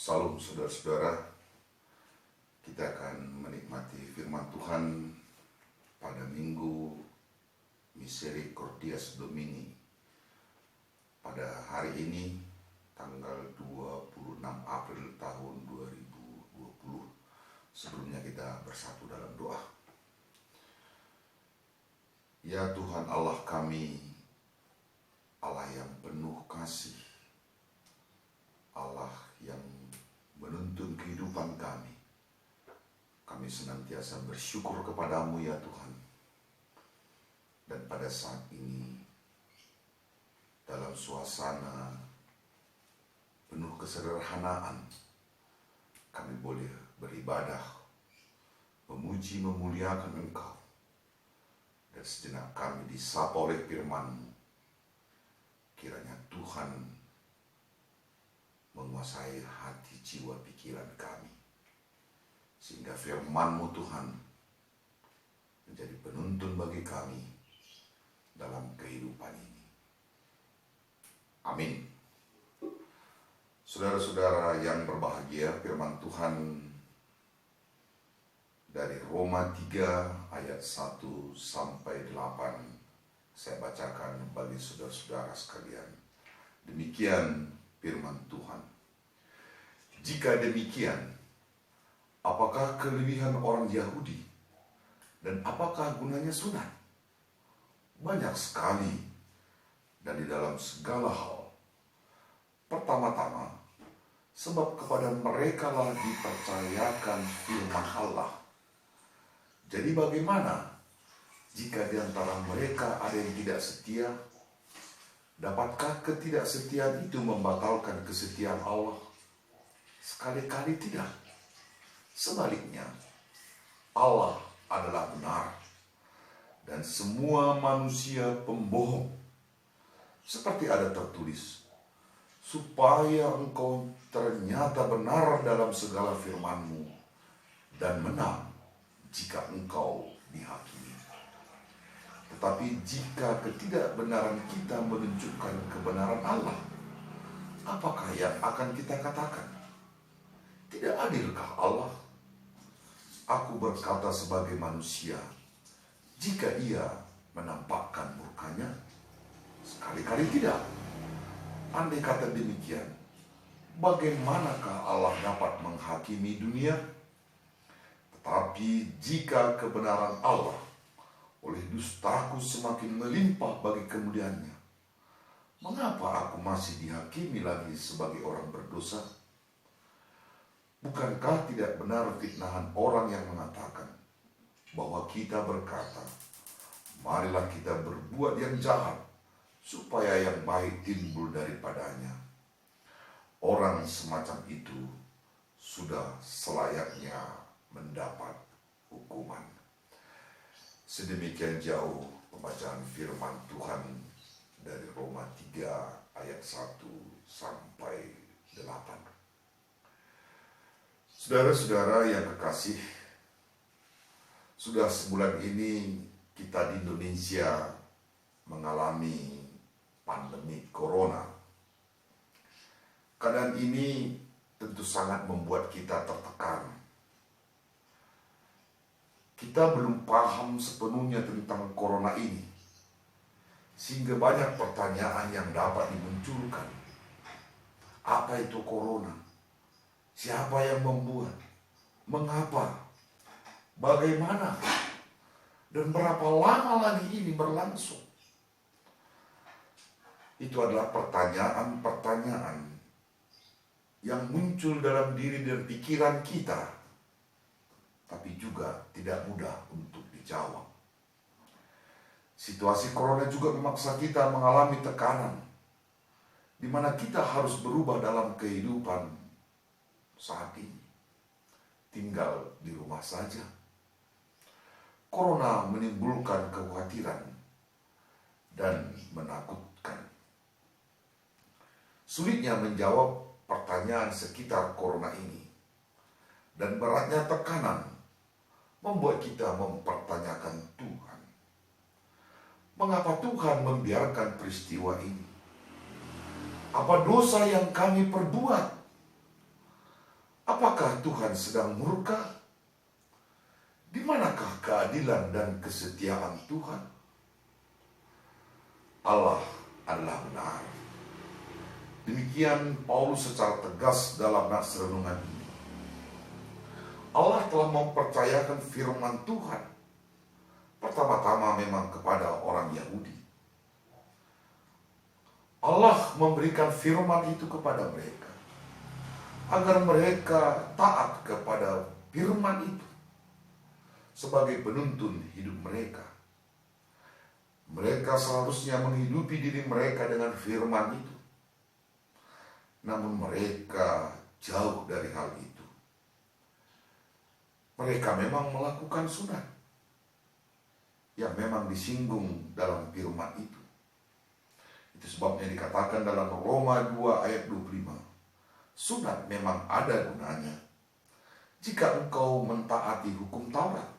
Salam saudara-saudara, kita akan menikmati firman Tuhan pada Minggu Misericordias Domini pada hari ini tanggal 26 April tahun 2020. Sebelumnya kita bersatu dalam doa. Ya Tuhan Allah kami, Allah yang penuh kasih, Allah yang menuntun kehidupan kami. Kami senantiasa bersyukur kepadamu ya Tuhan. Dan pada saat ini, dalam suasana penuh kesederhanaan, kami boleh beribadah, memuji, memuliakan Engkau. Dan sejenak kami disapa oleh firman-Mu. Kiranya Tuhan menguasai hati, jiwa, pikiran kami. Sehingga firman-Mu Tuhan menjadi penuntun bagi kami dalam kehidupan ini. Amin. Saudara-saudara yang berbahagia, firman Tuhan dari Roma 3 ayat 1 sampai 8 saya bacakan bagi saudara-saudara sekalian. Demikian firman Tuhan. Jika demikian, apakah kelebihan orang Yahudi dan apakah gunanya sunat? Banyak sekali dan di dalam segala hal. Pertama-tama, sebab kepada mereka lah dipercayakan firman Allah. Jadi bagaimana jika di antara mereka ada yang tidak setia? Dapatkah ketidaksetiaan itu membatalkan kesetiaan Allah? Sekali-kali tidak. Sebaliknya, Allah adalah benar dan semua manusia pembohong. Seperti ada tertulis, supaya engkau ternyata benar dalam segala firman-Mu dan menang jika engkau dihakimi. Tetapi jika ketidakbenaran kita menunjukkan kebenaran Allah, apakah yang akan kita katakan? Tidak adilkah Allah? Aku berkata sebagai manusia, jika ia menampakkan murkanya? Sekali-kali tidak. Andai kata demikian, bagaimanakah Allah dapat menghakimi dunia? Tetapi jika kebenaran Allah oleh dustaku semakin melimpah bagi kemuliaannya, mengapa aku masih dihakimi lagi sebagai orang berdosa? Bukankah tidak benar fitnahan orang yang mengatakan bahwa kita berkata, marilah kita berbuat yang jahat, supaya yang baik timbul daripadanya. Orang semacam itu sudah selayaknya mendapat hukuman. Sedemikian jauh pembacaan firman Tuhan dari Roma 3 ayat 1 sampai 8. Saudara-saudara yang kekasih, sudah sebulan ini kita di Indonesia mengalami pandemi corona. Keadaan ini tentu sangat membuat kita tertekan. Kita belum paham sepenuhnya tentang corona ini, sehingga banyak pertanyaan yang dapat dimunculkan. Apa itu corona? Siapa yang membuat? Mengapa? Bagaimana? Dan berapa lama lagi ini berlangsung? Itu adalah pertanyaan-pertanyaan yang muncul dalam diri dan pikiran kita, tapi juga tidak mudah untuk dijawab. Situasi corona juga memaksa kita mengalami tekanan, di mana kita harus berubah dalam kehidupan saat ini. Tinggal di rumah saja. Corona menimbulkan kekhawatiran dan menakutkan. Sulitnya menjawab pertanyaan sekitar corona ini, dan beratnya tekanan membuat kita mempertanyakan Tuhan. Mengapa Tuhan membiarkan peristiwa ini? Apa dosa yang kami perbuat? Apakah Tuhan sedang murka? Di manakah keadilan dan kesetiaan Tuhan? Allah adalah benar. Demikian Paulus secara tegas dalam nats renungan ini. Allah telah mempercayakan firman Tuhan pertama-tama memang kepada orang Yahudi. Allah memberikan firman itu kepada mereka agar mereka taat kepada firman itu sebagai penuntun hidup mereka. Mereka seharusnya menghidupi diri mereka dengan firman itu. Namun mereka jauh dari hal itu. Mereka memang melakukan sunat yang memang disinggung dalam firman itu. Itu sebabnya dikatakan dalam Roma 2 ayat 25. Sunat memang ada gunanya jika engkau mentaati hukum Taurat.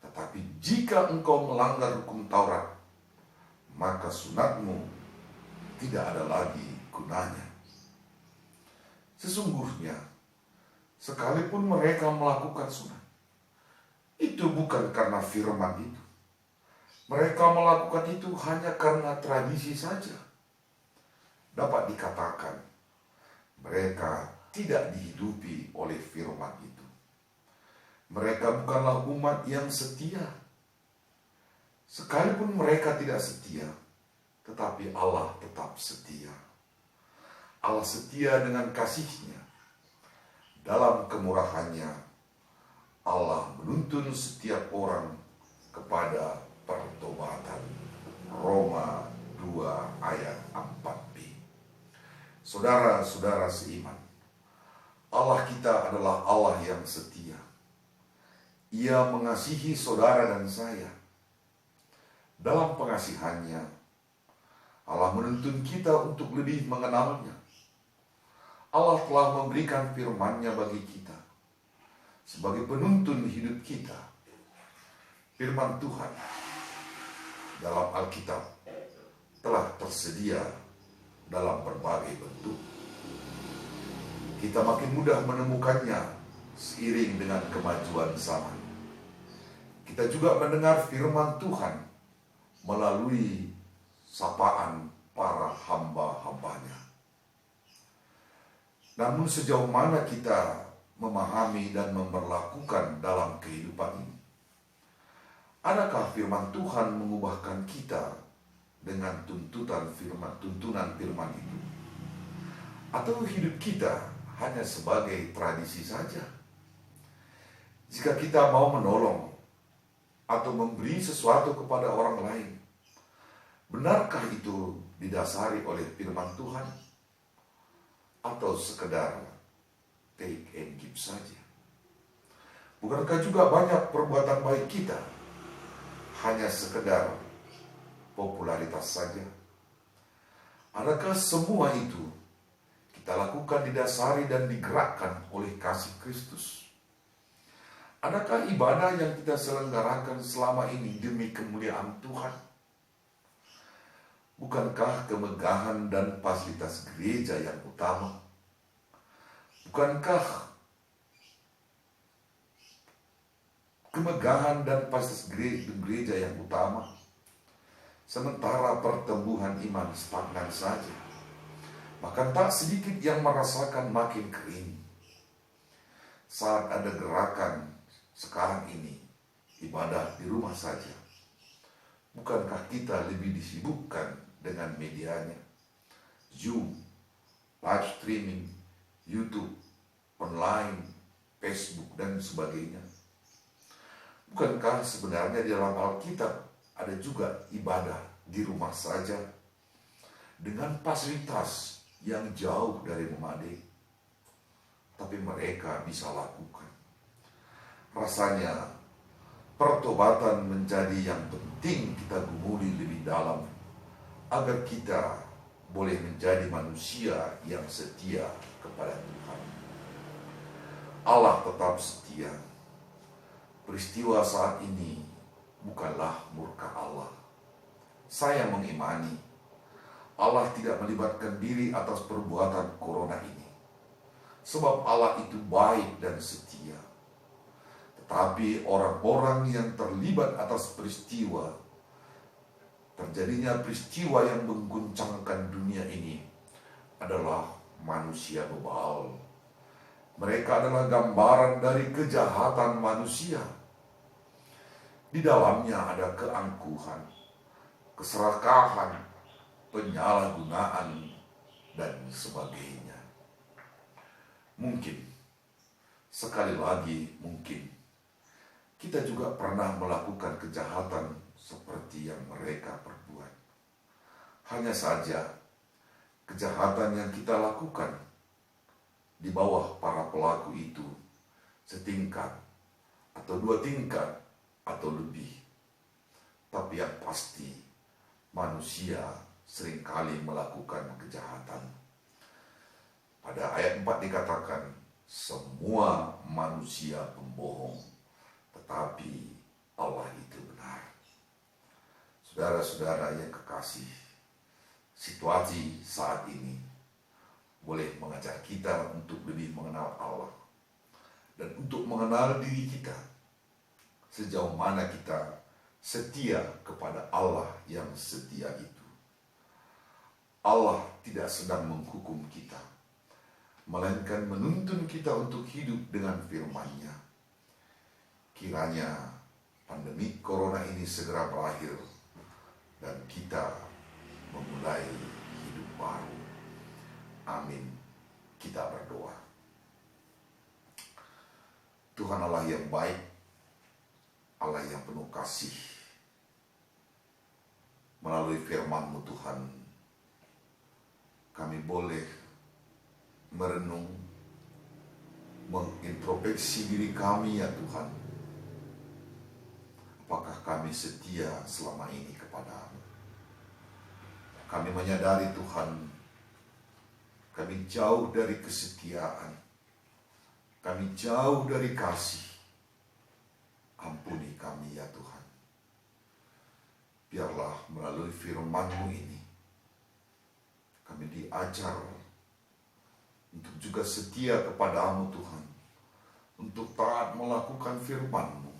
Tetapi jika engkau melanggar hukum Taurat, maka sunatmu tidak ada lagi gunanya. Sesungguhnya, sekalipun mereka melakukan sunat, itu bukan karena firman itu. Mereka melakukan itu hanya karena tradisi saja. Dapat dikatakan, mereka tidak dihidupi oleh firman itu. Mereka bukanlah umat yang setia. Sekalipun mereka tidak setia, tetapi Allah tetap setia. Allah setia dengan kasih-Nya. Dalam kemurahannya, Allah menuntun setiap orang kepada pertobatan. Roma 2 ayat 4b. Saudara-saudara seiman, Allah kita adalah Allah yang setia. Ia mengasihi saudara dan saya. Dalam pengasihannya, Allah menuntun kita untuk lebih mengenalnya. Allah telah memberikan firman-Nya bagi kita sebagai penuntun hidup kita. Firman Tuhan dalam Alkitab telah tersedia dalam berbagai bentuk. Kita makin mudah menemukannya seiring dengan kemajuan zaman. Kita juga mendengar firman Tuhan melalui sapaan para hamba-hambanya. Namun sejauh mana kita memahami dan memperlakukan dalam kehidupan ini? Adakah firman Tuhan mengubahkan kita dengan tuntunan firman itu? Atau hidup kita hanya sebagai tradisi saja? Jika kita mau menolong atau memberi sesuatu kepada orang lain, benarkah itu didasari oleh firman Tuhan? Atau sekedar take and give saja? Bukankah juga banyak perbuatan baik kita hanya sekedar popularitas saja? Adakah semua itu kita lakukan didasari dan digerakkan oleh kasih Kristus? Adakah ibadah yang kita selenggarakan selama ini demi kemuliaan Tuhan? Bukankah kemegahan dan fasilitas gereja yang utama? Bukankah kemegahan dan fasilitas gereja yang utama? Sementara pertumbuhan iman stagnan saja. Bahkan tak sedikit yang merasakan makin kering. Saat ada gerakan sekarang ini, ibadah di rumah saja. Bukankah kita lebih disibukkan dengan medianya? Zoom, live streaming, YouTube, online, Facebook, dan sebagainya. Bukankah sebenarnya di dalam Alkitab ada juga ibadah di rumah saja dengan fasilitas yang jauh dari memadai, tapi mereka bisa lakukan? Rasanya pertobatan menjadi yang penting kita gumuli lebih dalam agar kita boleh menjadi manusia yang setia kepada Tuhan. Allah tetap setia. Peristiwa saat ini bukanlah murka Allah. Saya mengimani Allah tidak melibatkan diri atas perbuatan corona ini. sebab Allah itu baik dan setia. Tetapi orang-orang yang terlibat atas terjadinya peristiwa yang mengguncangkan dunia ini adalah manusia bebal. Mereka adalah gambaran dari kejahatan manusia. Di dalamnya ada keangkuhan, keserakahan, penyalahgunaan, dan sebagainya. Mungkin, sekali lagi mungkin, kita juga pernah melakukan kejahatan seperti yang mereka perbuat. Hanya saja, kejahatan yang kita lakukan di bawah para pelaku itu setingkat atau 2 tingkat atau lebih. Tapi yang pasti, manusia seringkali melakukan kejahatan. Pada ayat 4 dikatakan, semua manusia pembohong, tetapi Allah itu benar. Saudara-saudara yang kekasih, situasi saat ini boleh mengajar kita untuk lebih mengenal Allah dan untuk mengenal diri kita, sejauh mana kita setia kepada Allah yang setia itu. Allah tidak sedang menghukum kita, melainkan menuntun kita untuk hidup dengan firman-Nya. Kiranya pandemi corona ini segera berakhir dan kita memulai hidup baru. Amin. Kita berdoa. Tuhan Allah yang baik, Allah yang penuh kasih, melalui firman-Mu Tuhan, kami boleh merenung, mengintrospeksi diri kami ya Tuhan. Apakah kami setia selama ini kepada-Mu? Kami menyadari Tuhan, kami jauh dari kesetiaan, kami jauh dari kasih. Ampuni kami ya Tuhan. Biarlah melalui firman-Mu ini, kami diajar untuk juga setia kepada-Mu Tuhan, untuk taat melakukan firman-Mu.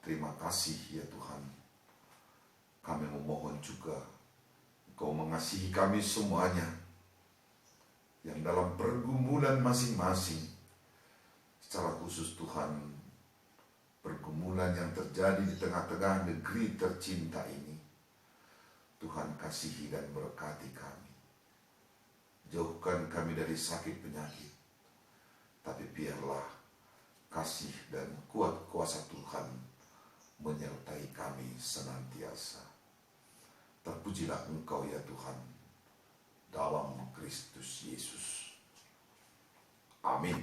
Terima kasih ya Tuhan. Kami memohon juga Engkau mengasihi kami semuanya yang dalam pergumulan masing-masing. Secara khusus Tuhan, pergumulan yang terjadi di tengah-tengah negeri tercinta ini. Tuhan kasihi dan berkati kami. Jauhkan kami dari sakit penyakit. Tapi biarlah kasih dan kuat kuasa Tuhan menyertai kami senantiasa. Terpujilah Engkau ya Tuhan, dalam Kristus Yesus. Amin.